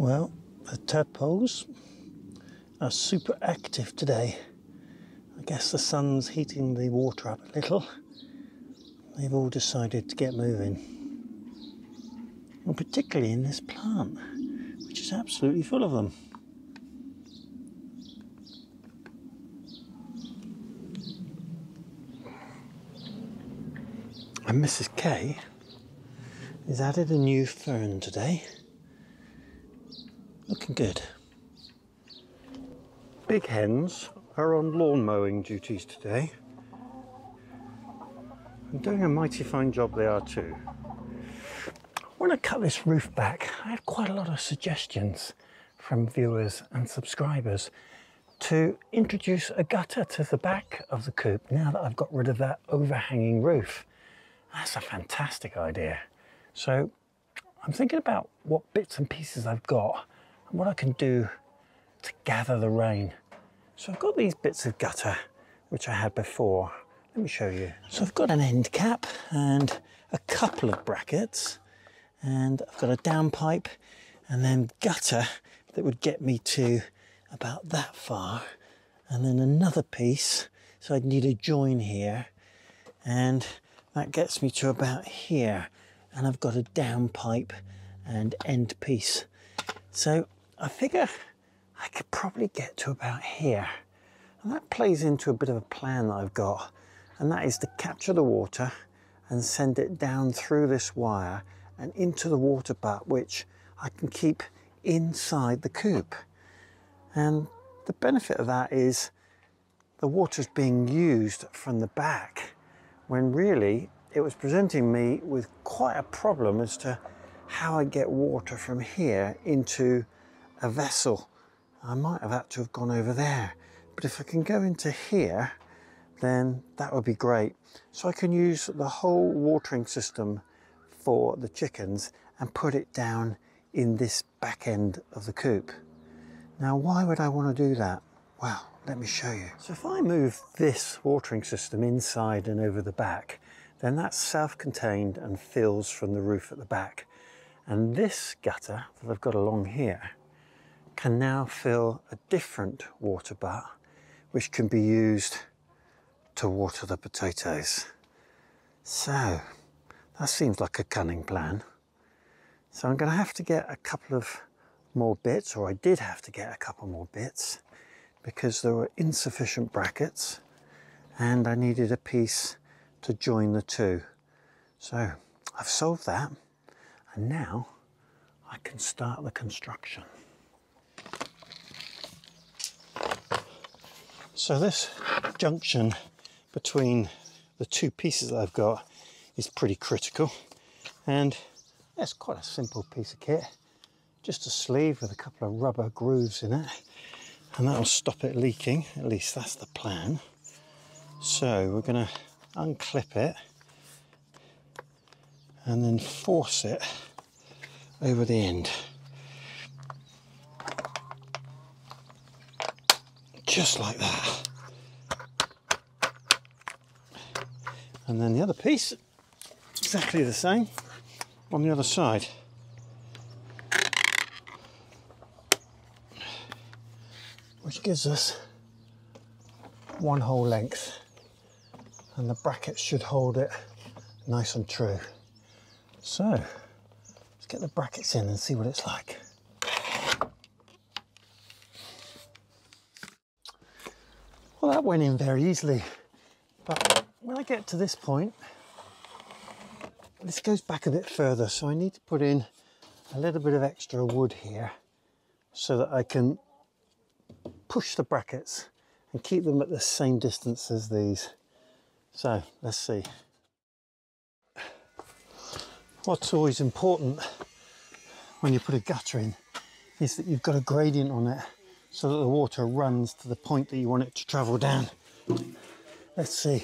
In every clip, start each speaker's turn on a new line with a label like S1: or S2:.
S1: Well, the tadpoles are super active today. I guess the sun's heating the water up a little. They've all decided to get moving. And particularly in this plant, which is absolutely full of them. And Mrs. K has added a new fern today. Looking good. Big hens are on lawn mowing duties today. And doing a mighty fine job they are too. When I cut this roof back, I had quite a lot of suggestions from viewers and subscribers to introduce a gutter to the back of the coop now that I've got rid of that overhanging roof. That's a fantastic idea. So I'm thinking about what bits and pieces I've got and what I can do to gather the rain. So I've got these bits of gutter, which I had before. Let me show you. So I've got an end cap and a couple of brackets, and I've got a downpipe and then gutter that would get me to about that far, and then another piece. So I'd need a join here, and that gets me to about here. And I've got a downpipe and end piece. So I figure I could probably get to about here. And that plays into a bit of a plan that I've got. And that is to capture the water and send it down through this wire and into the water butt, which I can keep inside the coop. And the benefit of that is the water's being used from the back, when really it was presenting me with quite a problem as to how I get water from here into a vessel. I might have had to have gone over there, but if I can go into here, then that would be great. So I can use the whole watering system for the chickens and put it down in this back end of the coop. Now, why would I want to do that? Well, let me show you. So if I move this watering system inside and over the back, then that's self-contained and fills from the roof at the back. And this gutter that I've got along here can now fill a different water butt, which can be used to water the potatoes. So that seems like a cunning plan. So I'm going to have to get a couple of more bits, or I did have to get a couple more bits, because there were insufficient brackets and I needed a piece to join the two. So I've solved that, and now I can start the construction. So this junction between the two pieces that I've got is pretty critical, and it's quite a simple piece of kit. Just a sleeve with a couple of rubber grooves in it, and that'll stop it leaking. At least that's the plan. So we're going to unclip it and then force it over the end. Just like that. And then the other piece, exactly the same on the other side. Which gives us one whole length, and the brackets should hold it nice and true. So let's get the brackets in and see what it's like. Well, that went in very easily, but when I get to this point, this goes back a bit further, so I need to put in a little bit of extra wood here so that I can push the brackets and keep them at the same distance as these. So let's see. What's always important when you put a gutter in is that you've got a gradient on it so that the water runs to the point that you want it to travel down. Let's see.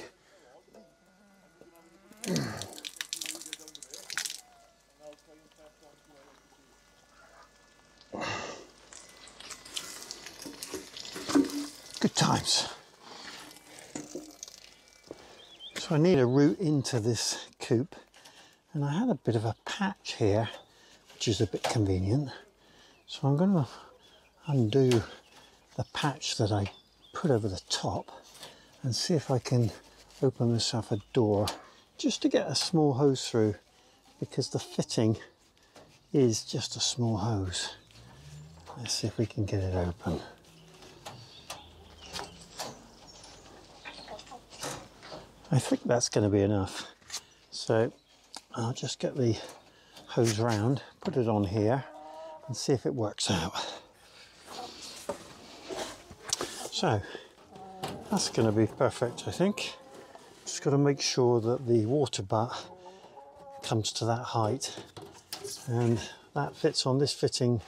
S1: Good times. So I need a route into this coop, and I had a bit of a patch here, which is a bit convenient. So I'm going to undo the patch that I put over the top and see if I can open myself a door just to get a small hose through, because the fitting is just a small hose. Let's see if we can get it open. I think that's going to be enough. So I'll just get the hose round, put it on here and see if it works out. So that's going to be perfect, I think. Just got to make sure that the water butt comes to that height, and that fits on this fitting,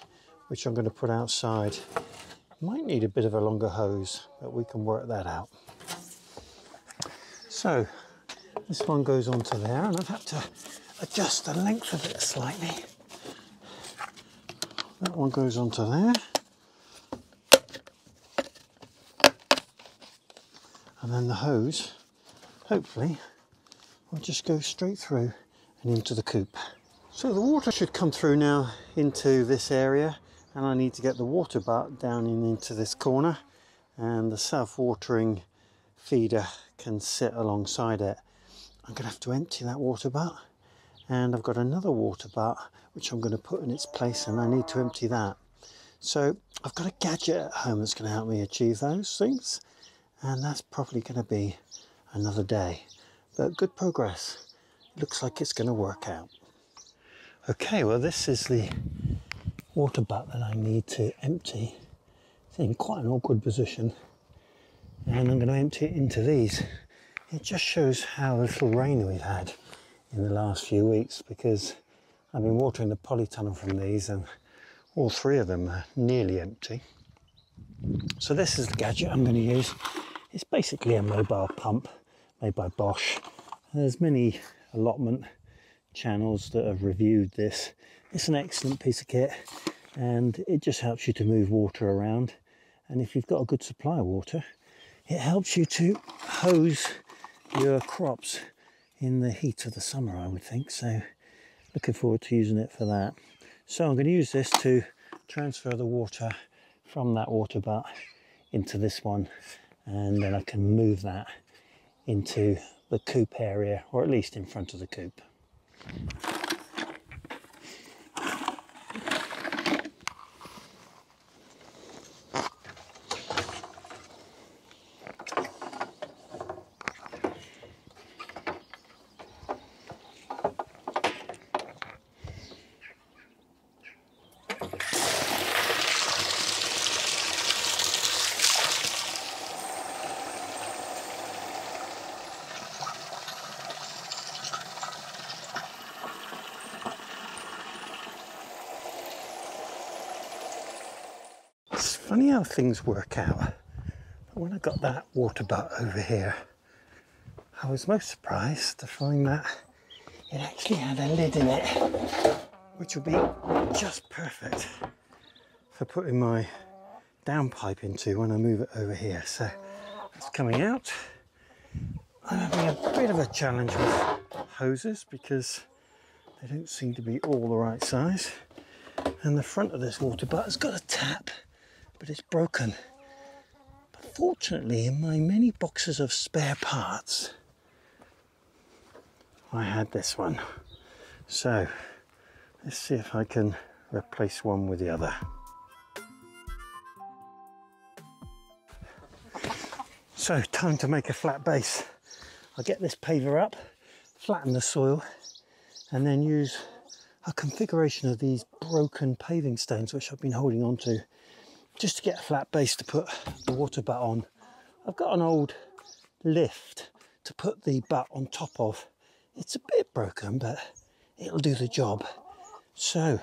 S1: which I'm going to put outside. Might need a bit of a longer hose, but we can work that out. So this one goes onto there, and I've had to adjust the length of it slightly. That one goes onto there. And then the hose, hopefully, will just go straight through and into the coop. So the water should come through now into this area, and I need to get the water butt down into this corner, and the self-watering feeder can sit alongside it. I'm going to have to empty that water butt, and I've got another water butt which I'm going to put in its place, and I need to empty that. So I've got a gadget at home that's going to help me achieve those things, and that's probably going to be another day, but good progress. It looks like it's going to work out. Okay, well, this is the water butt that I need to empty. It's in quite an awkward position, and I'm going to empty it into these. It just shows how little rain we've had in the last few weeks, because I've been watering the polytunnel from these, and all three of them are nearly empty. So this is the gadget I'm going to use. It's basically a mobile pump made by Bosch. There's many allotment channels that have reviewed this. It's an excellent piece of kit, and it just helps you to move water around. And if you've got a good supply of water, it helps you to hose your crops in the heat of the summer, I would think. So looking forward to using it for that. So I'm going to use this to transfer the water from that water butt into this one, and then I can move that into the coop area, or at least in front of the coop. It's funny how things work out. But when I got that water butt over here, I was most surprised to find that it actually had a lid in it, which will be just perfect for putting my downpipe into when I move it over here. So it's coming out. I'm having a bit of a challenge with hoses because they don't seem to be all the right size. And the front of this water butt has got a tap, but it's broken. But fortunately, in my many boxes of spare parts, I had this one. So let's see if I can replace one with the other. So time to make a flat base. I'll get this paver up, flatten the soil, and then use a configuration of these broken paving stones which I've been holding on to, just to get a flat base to put the water butt on. I've got an old lift to put the butt on top of. It's a bit broken, but it'll do the job. So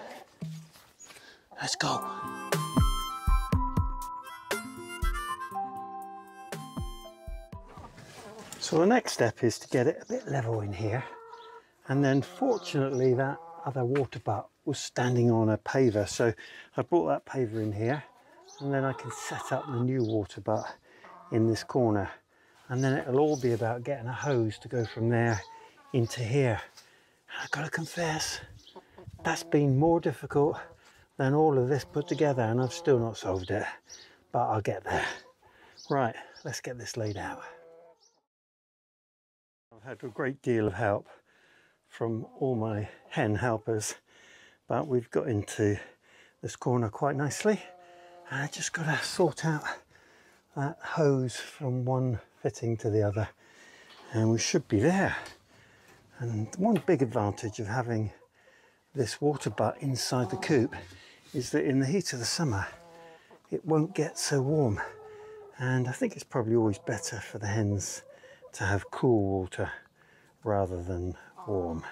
S1: let's go. So the next step is to get it a bit level in here, and then fortunately that other water butt was standing on a paver, so I brought that paver in here, and then I can set up the new water butt in this corner, and then it'll all be about getting a hose to go from there into here. And I've got to confess, that's been more difficult than all of this put together, and I've still not solved it, but I'll get there. Right, let's get this laid out. I've had a great deal of help from all my hen helpers, but we've got into this corner quite nicely, and I just got to sort out that hose from one fitting to the other, and we should be there. And one big advantage of having this water butt inside the coop is that in the heat of the summer it won't get so warm, and I think it's probably always better for the hens to have cool water rather than warm.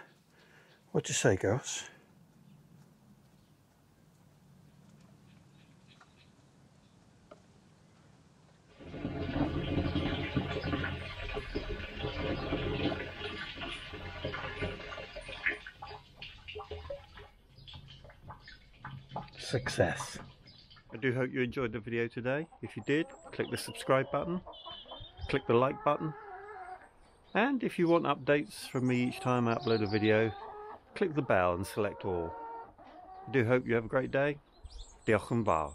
S1: What do you say, girls? Success. I do hope you enjoyed the video today. If you did, click the subscribe button, click the like button, and if you want updates from me each time I upload a video, click the bell and select all. I do hope you have a great day. Diolch yn fawr.